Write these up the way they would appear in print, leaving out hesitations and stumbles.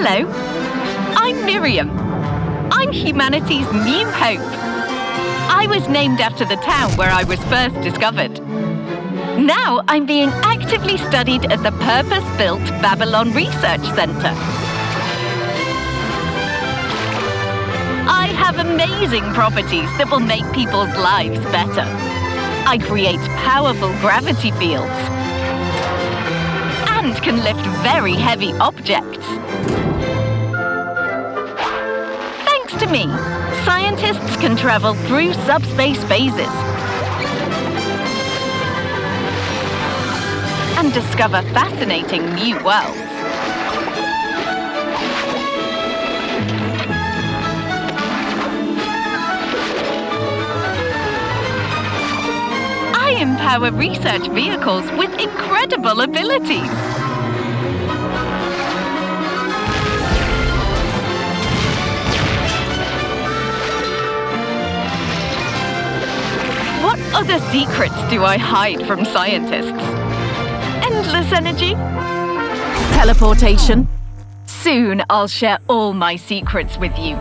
Hello, I'm Miriam. I'm humanity's new hope. I was named after the town where I was first discovered. Now I'm being actively studied at the purpose-built Babylon Research Center. I have amazing properties that will make people's lives better. I create powerful gravity fields and can lift very heavy objects. Thanks to me, scientists can travel through subspace phases and discover fascinating new worlds. I empower research vehicles with incredible abilities. What other secrets do I hide from scientists? Endless energy? Teleportation? Soon I'll share all my secrets with you.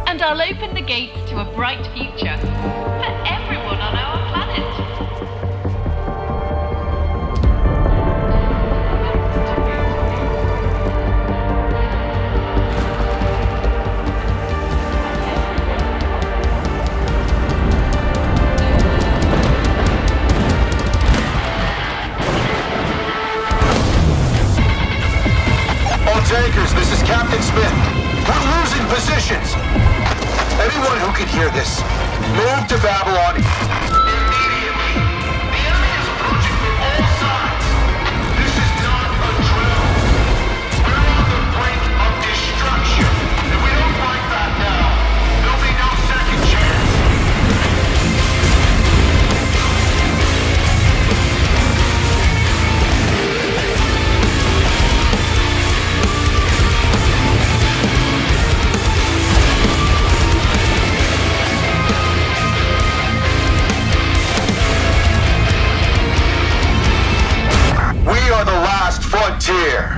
And I'll open the gates to a bright future for everyone on our planet. Tankers, this is Captain Smith. We're losing positions. Anyone who can hear this, move to Babylon immediately. The enemy is approaching from all sides. This is not a drill. We're on the brink of destruction. If we don't fight back now, there'll be no second chance. We are the last frontier.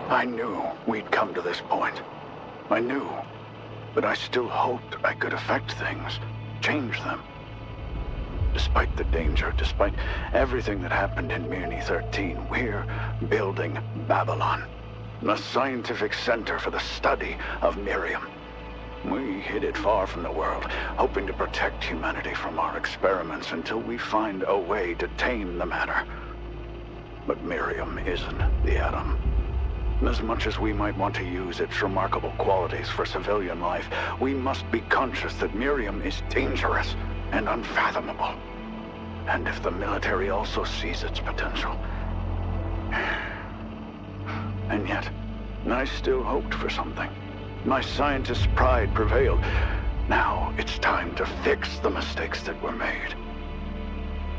I knew we'd come to this point. I knew, but I still hoped I could affect things, change them. Despite the danger, despite everything that happened in Mirium 13, we're building Babylon. A scientific center for the study of Mirium. We hid it far from the world, hoping to protect humanity from our experiments until we find a way to tame the matter. But Mirium isn't the atom. As much as we might want to use its remarkable qualities for civilian life, we must be conscious that Mirium is dangerous and unfathomable. And if the military also sees its potential... And yet, I still hoped for something. My scientist's pride prevailed. Now it's time to fix the mistakes that were made.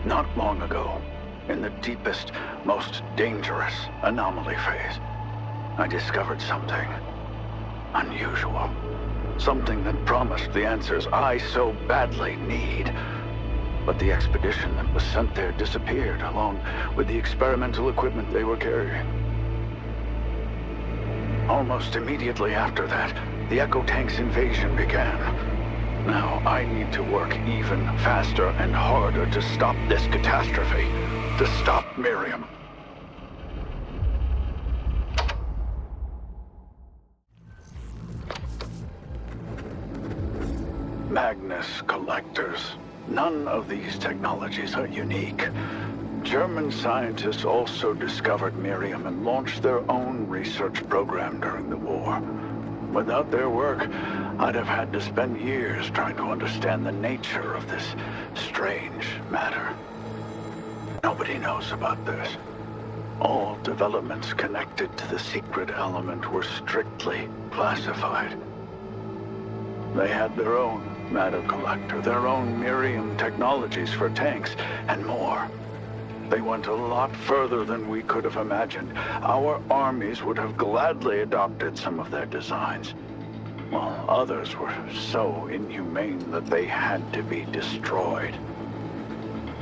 Not long ago, in the deepest, most dangerous anomaly phase, I discovered something unusual. Something that promised the answers I so badly need. But the expedition that was sent there disappeared, along with the experimental equipment they were carrying. Almost immediately after that, the Echo Tank's invasion began. Now I need to work even faster and harder to stop this catastrophe, to stop Mirium. Magnus collectors. None of these technologies are unique. German scientists also discovered Mirium and launched their own research program during the war. Without their work, I'd have had to spend years trying to understand the nature of this strange matter. Nobody knows about this. All developments connected to the secret element were strictly classified. They had their own matter collector, their own Mirium technologies for tanks, and more. They went a lot further than we could have imagined. Our armies would have gladly adopted some of their designs. Well, others were so inhumane that they had to be destroyed.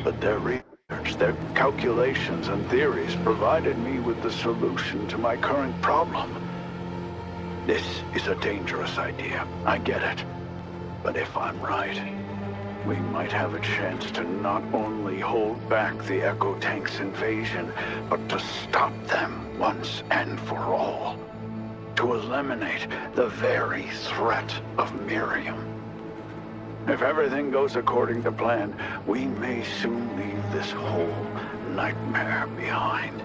But their research, their calculations and theories provided me with the solution to my current problem. This is a dangerous idea, I get it. But if I'm right, we might have a chance to not only hold back the Echo Tank's invasion, but to stop them once and for all. To eliminate the very threat of Mirium. If everything goes according to plan, we may soon leave this whole nightmare behind.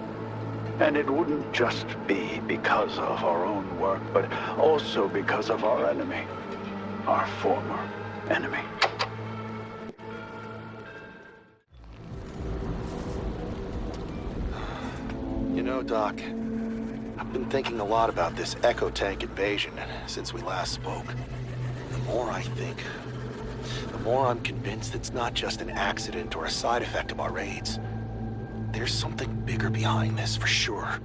And it wouldn't just be because of our own work, but also because of our enemy. Our former enemy. You know, Doc, I've been thinking a lot about this Echo Tank invasion since we last spoke. The more I think, the more I'm convinced it's not just an accident or a side effect of our raids. There's something bigger behind this, for sure.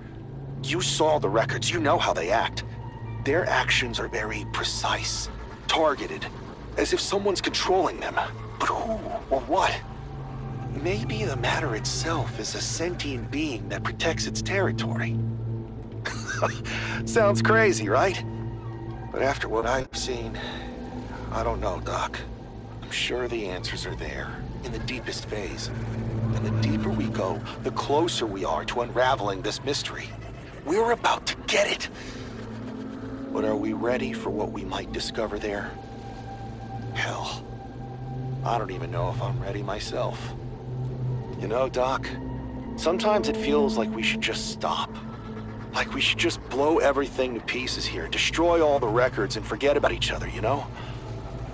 You saw the records, you know how they act. Their actions are very precise, targeted, as if someone's controlling them. But who or what? Maybe the matter itself is a sentient being that protects its territory. Sounds crazy, right? But after what I've seen, I don't know, Doc. I'm sure the answers are there, in the deepest phase. And the deeper we go, the closer we are to unraveling this mystery. We're about to get it! But are we ready for what we might discover there? Hell, I don't even know if I'm ready myself. You know, Doc, sometimes it feels like we should just stop. Like we should just blow everything to pieces here, destroy all the records and forget about each other, you know?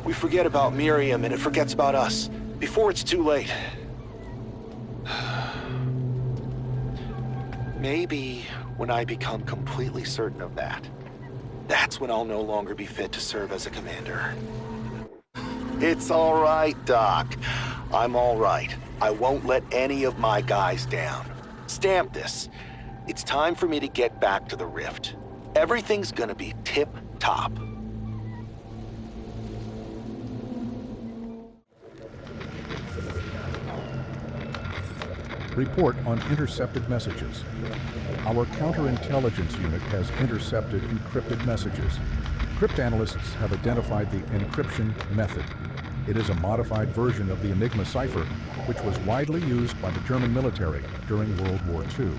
We forget about Mirium and it forgets about us, before it's too late. Maybe when I become completely certain of that, that's when I'll no longer be fit to serve as a commander. It's all right, Doc. I'm all right. I won't let any of my guys down. Stamp this. It's time for me to get back to the Rift. Everything's gonna be tip-top. Report on intercepted messages. Our counterintelligence unit has intercepted encrypted messages. Cryptanalysts have identified the encryption method. It is a modified version of the Enigma cipher, which was widely used by the German military during World War II.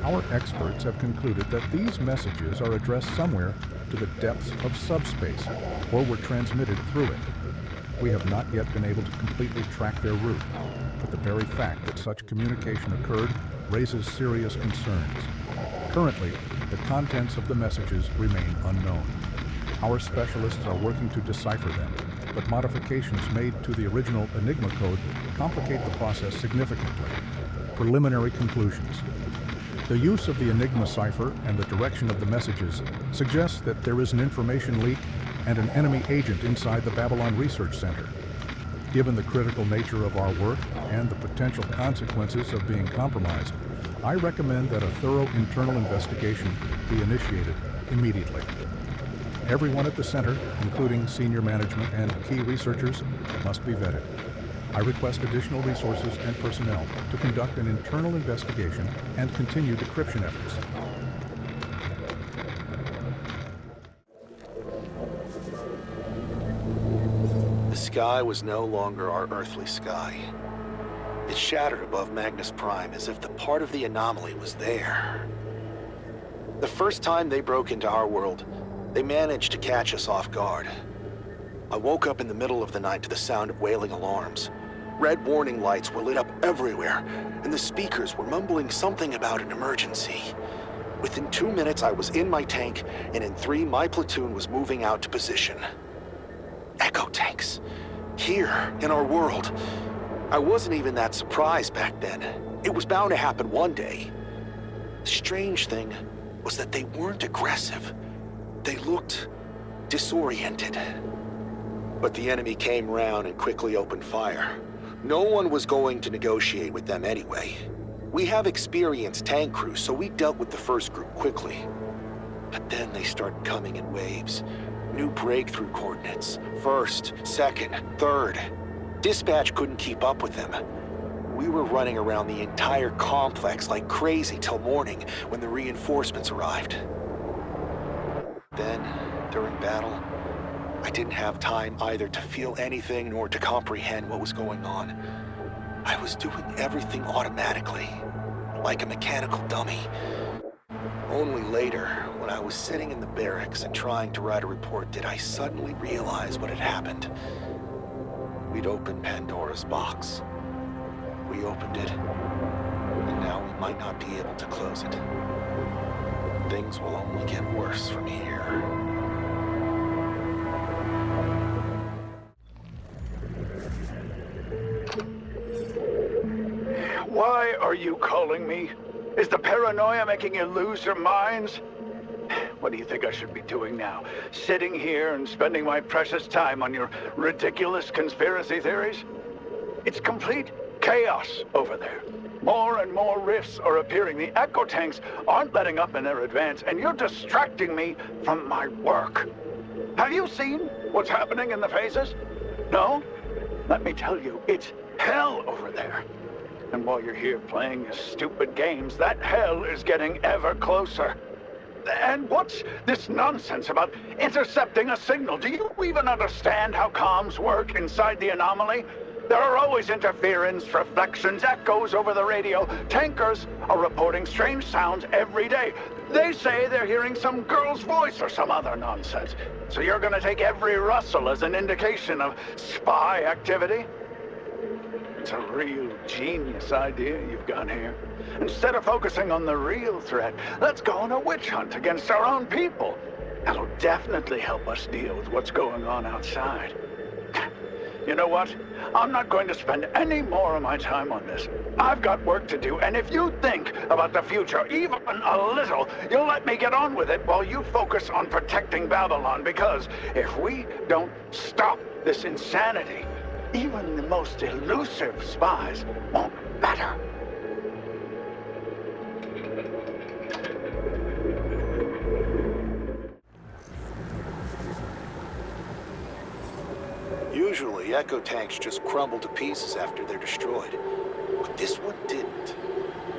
Our experts have concluded that these messages are addressed somewhere to the depths of subspace, or were transmitted through it. We have not yet been able to completely track their route, but the very fact that such communication occurred raises serious concerns. Currently, the contents of the messages remain unknown. Our specialists are working to decipher them, but modifications made to the original Enigma code complicate the process significantly. Preliminary conclusions. The use of the Enigma cipher and the direction of the messages suggests that there is an information leak and an enemy agent inside the Babylon Research Center. Given the critical nature of our work and the potential consequences of being compromised, I recommend that a thorough internal investigation be initiated immediately. Everyone at the center, including senior management and key researchers, must be vetted. I request additional resources and personnel to conduct an internal investigation and continue decryption efforts. The sky was no longer our earthly sky. It shattered above Magnus Prime as if the part of the anomaly was there. The first time they broke into our world, they managed to catch us off guard. I woke up in the middle of the night to the sound of wailing alarms. Red warning lights were lit up everywhere, and the speakers were mumbling something about an emergency. Within 2 minutes, I was in my tank, and in 3, my platoon was moving out to position. Echo tanks. Here, in our world. I wasn't even that surprised back then. It was bound to happen one day. The strange thing was that they weren't aggressive. They looked disoriented. But the enemy came round and quickly opened fire. No one was going to negotiate with them anyway. We have experienced tank crews, so we dealt with the first group quickly. But then they started coming in waves. New breakthrough coordinates. First, second, third. Dispatch couldn't keep up with them. We were running around the entire complex like crazy till morning when the reinforcements arrived. Then, during battle, I didn't have time either to feel anything nor to comprehend what was going on. I was doing everything automatically, like a mechanical dummy. Only later, when I was sitting in the barracks and trying to write a report, did I suddenly realize what had happened. We'd opened Pandora's box. We opened it, and now we might not be able to close it. Things will only get worse from here. Why are you calling me? Is the paranoia making you lose your minds? What do you think I should be doing now? Sitting here and spending my precious time on your ridiculous conspiracy theories? It's complete chaos over there. More and more rifts are appearing. The echo tanks aren't letting up in their advance, and you're distracting me from my work. Have you seen what's happening in the phases? No? Let me tell you, it's hell over there. And while you're here playing your stupid games, that hell is getting ever closer. And what's this nonsense about intercepting a signal? Do you even understand how comms work inside the anomaly? There are always interference, reflections, echoes over the radio. Tankers are reporting strange sounds every day. They say they're hearing some girl's voice or some other nonsense. So you're gonna take every rustle as an indication of spy activity? It's a real genius idea you've got here. Instead of focusing on the real threat, let's go on a witch hunt against our own people. That'll definitely help us deal with what's going on outside. You know what? I'm not going to spend any more of my time on this. I've got work to do, and if you think about the future even a little, you'll let me get on with it while you focus on protecting Babylon, because if we don't stop this insanity, even the most elusive spies won't matter. Usually, echo tanks just crumble to pieces after they're destroyed. But this one didn't.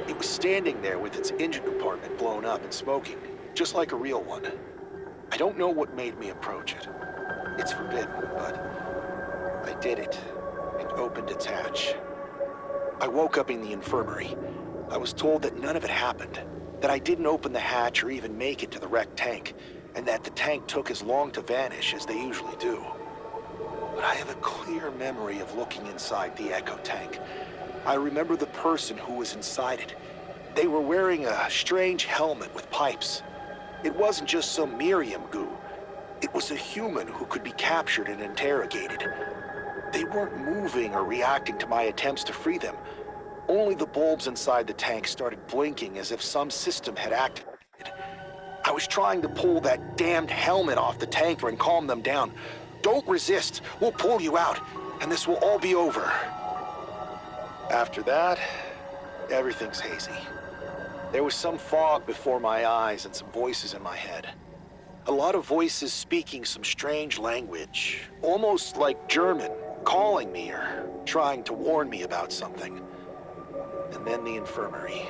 It was standing there with its engine compartment blown up and smoking, just like a real one. I don't know what made me approach it. It's forbidden, but I did it and opened its hatch. I woke up in the infirmary. I was told that none of it happened, that I didn't open the hatch or even make it to the wrecked tank, and that the tank took as long to vanish as they usually do. But I have a clear memory of looking inside the echo tank. I remember the person who was inside it. They were wearing a strange helmet with pipes. It wasn't just some Mirium goo. It was a human who could be captured and interrogated. They weren't moving or reacting to my attempts to free them. Only the bulbs inside the tank started blinking as if some system had activated. I was trying to pull that damned helmet off the tanker and calm them down. Don't resist. We'll pull you out, and this will all be over. After that, everything's hazy. There was some fog before my eyes and some voices in my head. A lot of voices speaking some strange language, almost like German, calling me or trying to warn me about something. And then the infirmary.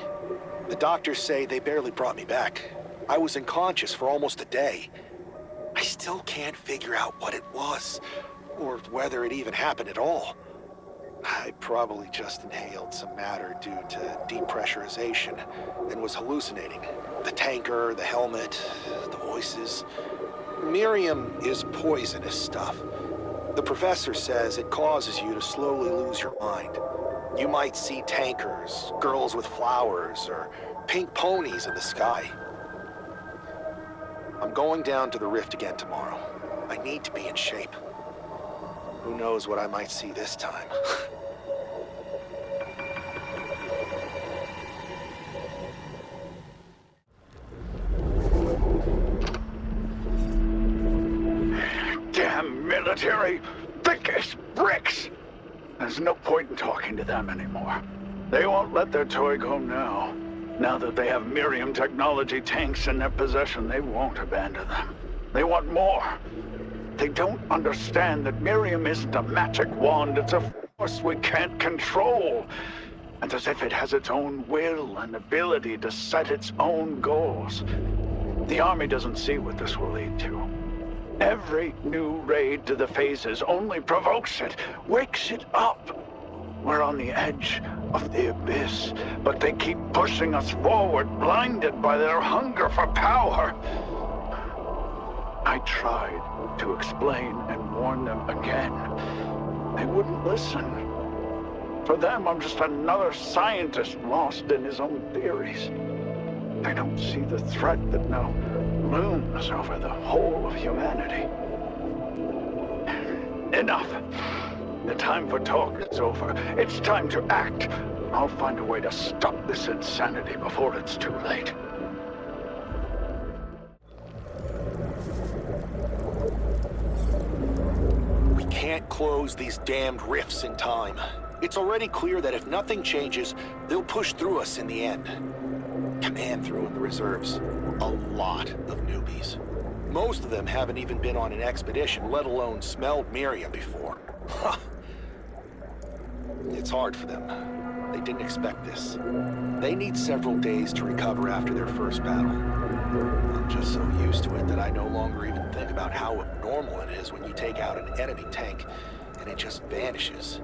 The doctors say they barely brought me back. I was unconscious for almost a day. I still can't figure out what it was, or whether it even happened at all. I probably just inhaled some matter due to depressurization and was hallucinating. The tanker, the helmet, the voices. Mirium is poisonous stuff. The professor says it causes you to slowly lose your mind. You might see tankers, girls with flowers, or pink ponies in the sky. I'm going down to the rift again tomorrow. I need to be in shape. Who knows what I might see this time? Damn military! Thick as bricks! There's no point in talking to them anymore. They won't let their toy go now. Now that they have Mirium technology tanks in their possession, they won't abandon them. They want more. They don't understand that Mirium isn't a magic wand, it's a force we can't control. And as if it has its own will and ability to set its own goals. The army doesn't see what this will lead to. Every new raid to the phases only provokes it, wakes it up. We're on the edge of the abyss, but they keep pushing us forward, blinded by their hunger for power. I tried to explain and warn them again. They wouldn't listen. For them, I'm just another scientist lost in his own theories. They don't see the threat that now looms over the whole of humanity. Enough. The time for talk is over. It's time to act. I'll find a way to stop this insanity before it's too late. We can't close these damned rifts in time. It's already clear that if nothing changes, they'll push through us in the end. Command threw in the reserves. A lot of newbies. Most of them haven't even been on an expedition, let alone smelled Mirium before. It's hard for them. They didn't expect this. They need several days to recover after their first battle. I'm just so used to it that I no longer even think about how abnormal it is when you take out an enemy tank and it just vanishes.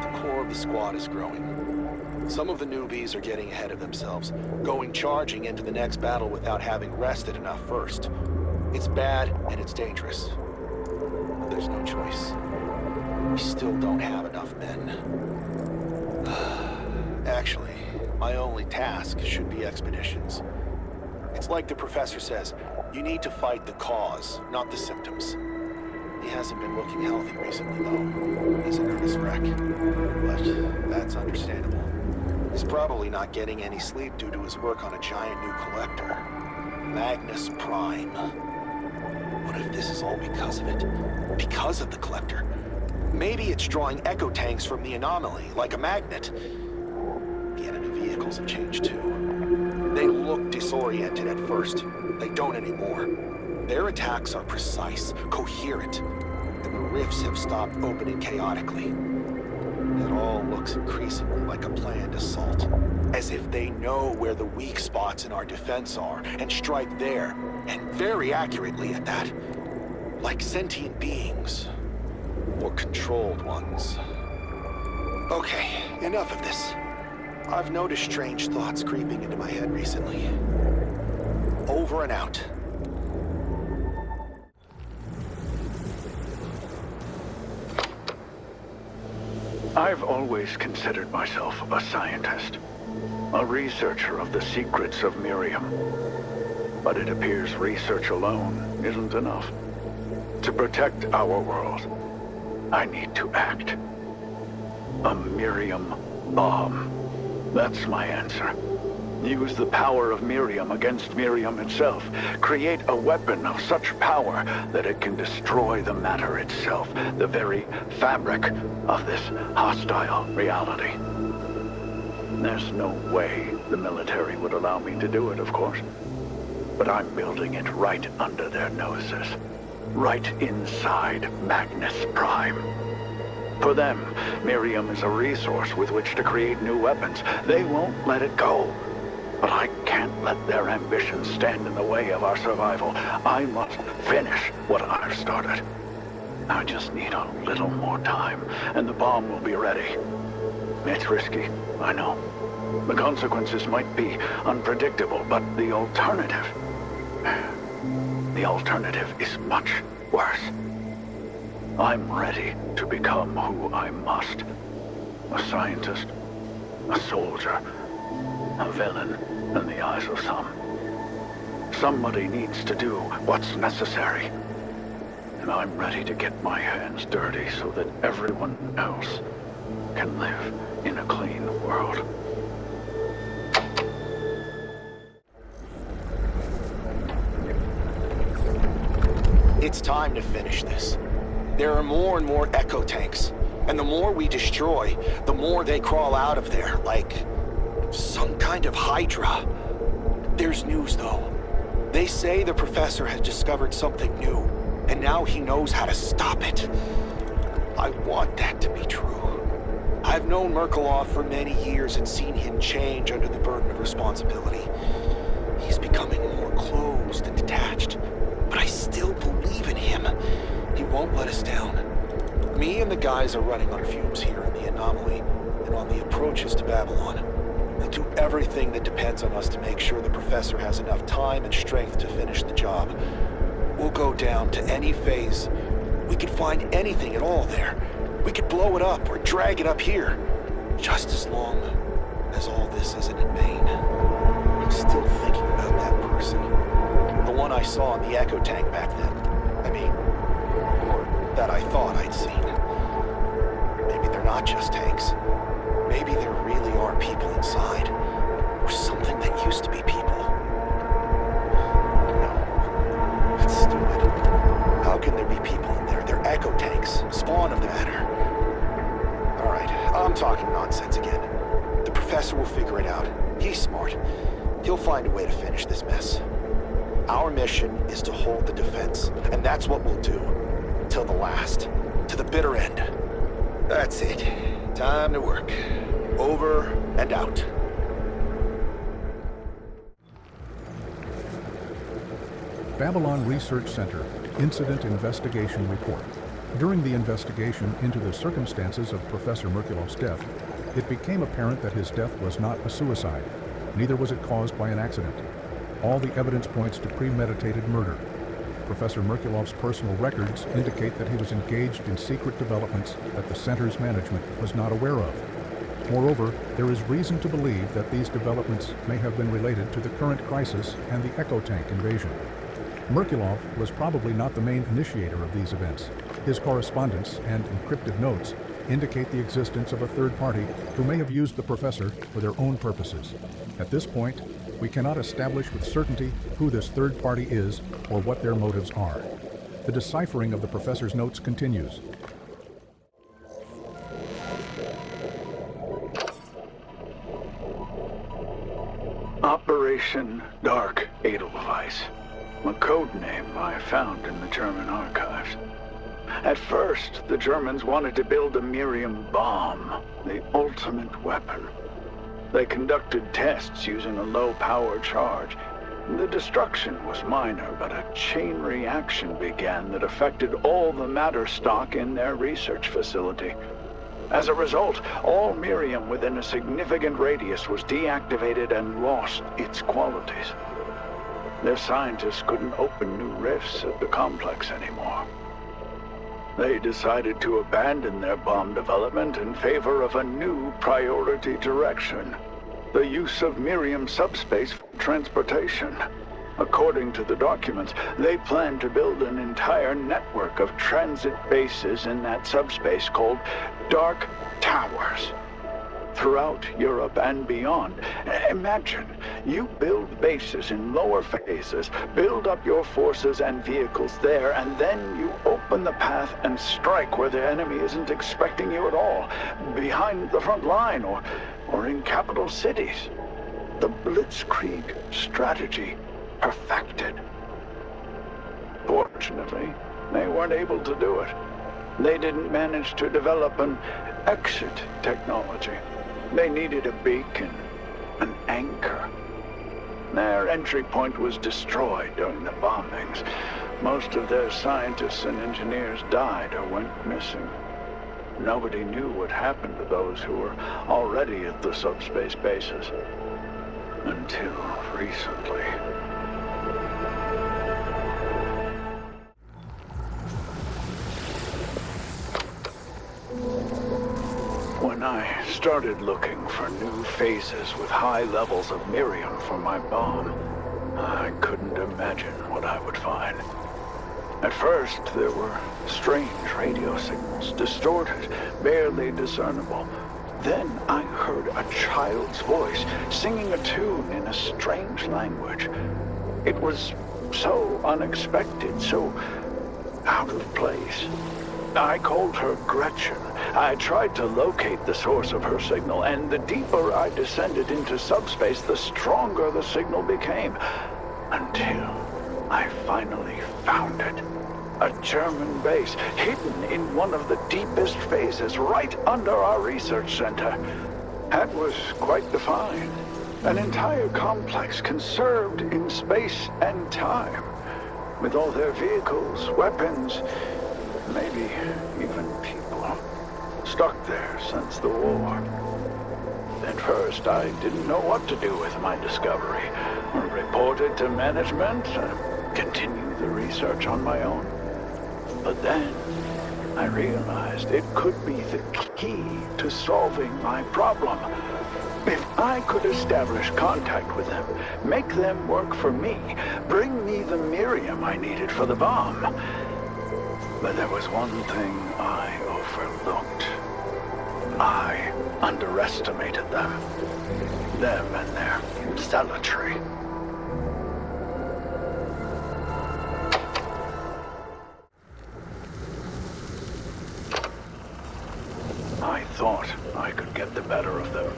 The core of the squad is growing. Some of the newbies are getting ahead of themselves, going charging into the next battle without having rested enough first. It's bad and it's dangerous. But there's no choice. We still don't have enough men. Actually, my only task should be expeditions. It's like the professor says, you need to fight the cause, not the symptoms. He hasn't been looking healthy recently, though. He's a nervous wreck. But that's understandable. He's probably not getting any sleep due to his work on a giant new collector. Magnus Prime. What if this is all because of it? Because of the collector? Maybe it's drawing echo tanks from the anomaly, like a magnet. The enemy vehicles have changed too. They look disoriented at first. They don't anymore. Their attacks are precise, coherent, and the rifts have stopped opening chaotically. It all looks increasingly like a planned assault, as if they know where the weak spots in our defense are and strike there, and very accurately at that. Like sentient beings, or controlled ones. Okay, enough of this. I've noticed strange thoughts creeping into my head recently. Over and out. I've always considered myself a scientist, a researcher of the secrets of Mirium. But it appears research alone isn't enough. To protect our world, I need to act. A Mirium bomb. That's my answer. Use the power of Mirium against Mirium itself. Create a weapon of such power that it can destroy the matter itself, the very fabric of this hostile reality. There's no way the military would allow me to do it, of course. But I'm building it right under their noses. Right inside Magnus Prime. For them, Mirium is a resource with which to create new weapons. They won't let it go. But I can't let their ambitions stand in the way of our survival. I must finish what I've started. I just need a little more time, and the bomb will be ready. It's risky, I know. The consequences might be unpredictable, but the alternative... The alternative is much worse. I'm ready to become who I must. A scientist, a soldier, a villain in the eyes of some. Somebody needs to do what's necessary. And I'm ready to get my hands dirty so that everyone else can live in a clean world. It's time to finish this. There are more and more echo tanks, and the more we destroy, the more they crawl out of there, like some kind of hydra. There's news, though. They say the professor has discovered something new, and now he knows how to stop it. I want that to be true. I've known Merkelov for many years and seen him change under the burden of responsibility. He's becoming more closed and detached, but I still believe in him. He won't let us down. Me and the guys are running on fumes here in the anomaly and on the approaches to Babylon. We'll do everything that depends on us to make sure the professor has enough time and strength to finish the job. We'll go down to any phase. We could find anything at all there. We could blow it up or drag it up here. Just as long as all this isn't in vain. I'm still thinking about that person. The one I saw in the Echo tank back then. I mean, or that I thought I'd seen. Maybe they're not just tanks. Maybe there really are people inside. Or something that used to be people. No. That's stupid. How can there be people in there? They're Echo tanks. Spawn of the matter. Alright, I'm talking nonsense again. The professor will figure it out. He's smart. He'll find a way to finish this mess. Our mission is to hold the defense, and that's what we'll do. Till the last. To the bitter end. That's it. Time to work. Over and out. Babylon Research Center Incident Investigation Report. During the investigation into the circumstances of Professor Merkulov's death, it became apparent that his death was not a suicide. Neither was it caused by an accident. All the evidence points to premeditated murder. Professor Merkulov's personal records indicate that he was engaged in secret developments that the center's management was not aware of. Moreover, there is reason to believe that these developments may have been related to the current crisis and the Echo tank invasion. Merkulov was probably not the main initiator of these events. His correspondence and encrypted notes indicate the existence of a third party who may have used the professor for their own purposes. At this point, we cannot establish with certainty who this third party is or what their motives are. The deciphering of the professor's notes continues. Operation Dark Edelweiss, a code name I found in the German archives. At first, the Germans wanted to build a Mirium bomb, the ultimate weapon. They conducted tests using a low-power charge. The destruction was minor, but a chain reaction began that affected all the matter stock in their research facility. As a result, all Mirium within a significant radius was deactivated and lost its qualities. Their scientists couldn't open new rifts at the complex anymore. They decided to abandon their bomb development in favor of a new priority direction: the use of Mirium subspace for transportation. According to the documents, they plan to build an entire network of transit bases in that subspace called Dark Towers. Throughout Europe and beyond. Imagine, you build bases in lower phases, build up your forces and vehicles there, and then you open the path and strike where the enemy isn't expecting you at all, behind the front line or in capital cities. The Blitzkrieg strategy perfected. Fortunately, they weren't able to do it. They didn't manage to develop an exit technology. They needed a beacon, an anchor. Their entry point was destroyed during the bombings. Most of their scientists and engineers died or went missing. Nobody knew what happened to those who were already at the subspace bases. Until recently. When I started looking for new phases with high levels of Mirium for my bomb, I couldn't imagine what I would find. At first, there were strange radio signals, distorted, barely discernible. Then I heard a child's voice singing a tune in a strange language. It was so unexpected, so out of place. I called her Gretchen. I tried to locate the source of her signal, and the deeper I descended into subspace, the stronger the signal became. Until I finally found it. A German base, hidden in one of the deepest phases, right under our research center. That was quite the find. An entire complex conserved in space and time, with all their vehicles, weapons, maybe even people, stuck there since the war. At first, I didn't know what to do with my discovery. I reported to management, continued the research on my own. But then, I realized it could be the key to solving my problem. If I could establish contact with them, make them work for me, bring me the Mirium I needed for the bomb. But there was one thing I overlooked. I underestimated them. Them and their zealotry. I thought I could get the better of them,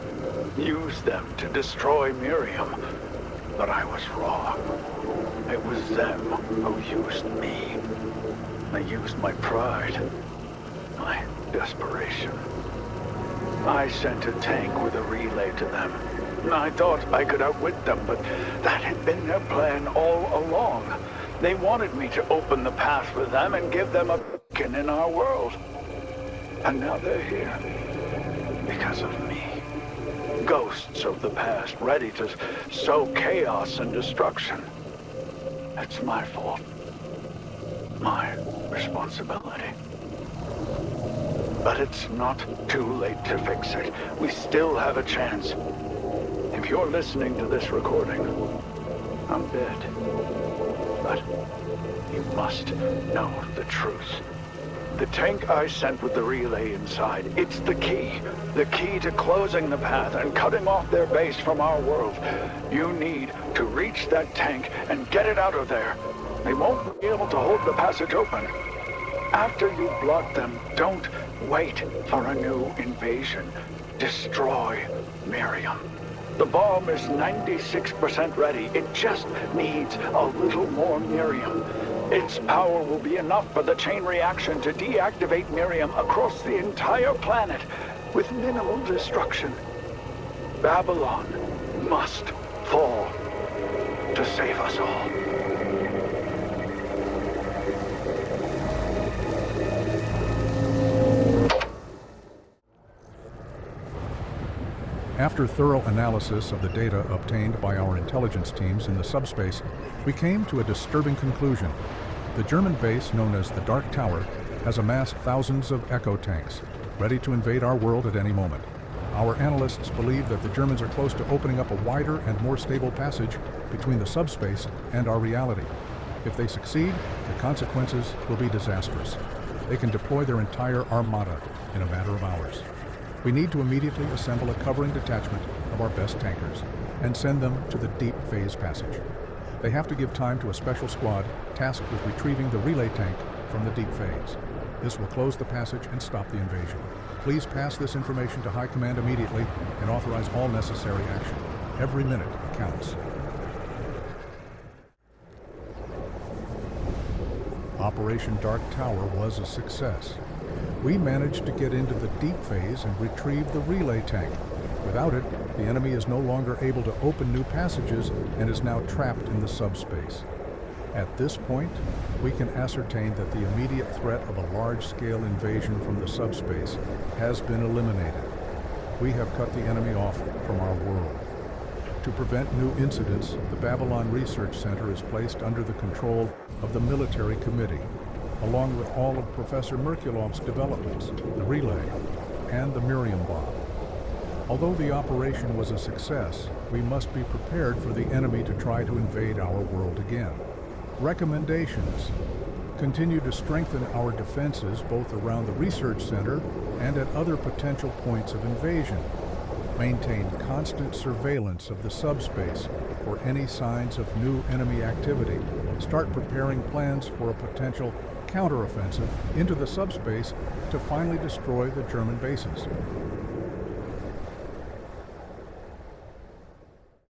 use them to destroy Mirium. But I was wrong. It was them who used me. They used my pride, my desperation. I sent a tank with a relay to them. I thought I could outwit them, but that had been their plan all along. They wanted me to open the path for them and give them a beacon in our world. And now they're here. Because of me. Ghosts of the past, ready to sow chaos and destruction. It's my fault. My responsibility. But it's not too late to fix it. We still have a chance. If you're listening to this recording, I'm dead. But you must know the truth. The tank I sent with the relay inside, it's the key. The key to closing the path and cutting off their base from our world. You need to reach that tank and get it out of there. They won't be able to hold the passage open. After you block them, don't wait for a new invasion. Destroy Mirium. The bomb is 96% ready. It just needs a little more Mirium. Its power will be enough for the chain reaction to deactivate Mirium across the entire planet with minimal destruction. Babylon must fall to save us all. After thorough analysis of the data obtained by our intelligence teams in the subspace, we came to a disturbing conclusion. The German base, known as the Dark Tower, has amassed thousands of echo tanks, ready to invade our world at any moment. Our analysts believe that the Germans are close to opening up a wider and more stable passage between the subspace and our reality. If they succeed, the consequences will be disastrous. They can deploy their entire armada in a matter of hours. We need to immediately assemble a covering detachment of our best tankers and send them to the deep phase passage. They have to give time to a special squad tasked with retrieving the relay tank from the deep phase. This will close the passage and stop the invasion. Please pass this information to High Command immediately and authorize all necessary action. Every minute counts. Operation Dark Tower was a success. We managed to get into the deep phase and retrieve the relay tank. Without it, the enemy is no longer able to open new passages and is now trapped in the subspace. At this point, we can ascertain that the immediate threat of a large-scale invasion from the subspace has been eliminated. We have cut the enemy off from our world. To prevent new incidents, the Babylon Research Center is placed under the control of the Military Committee, along with all of Professor Merkulov's developments, the relay, and the Mirium bomb. Although the operation was a success, we must be prepared for the enemy to try to invade our world again. Recommendations: continue to strengthen our defenses both around the research center and at other potential points of invasion. Maintain constant surveillance of the subspace for any signs of new enemy activity. Start preparing plans for a potential counteroffensive into the subspace to finally destroy the German bases.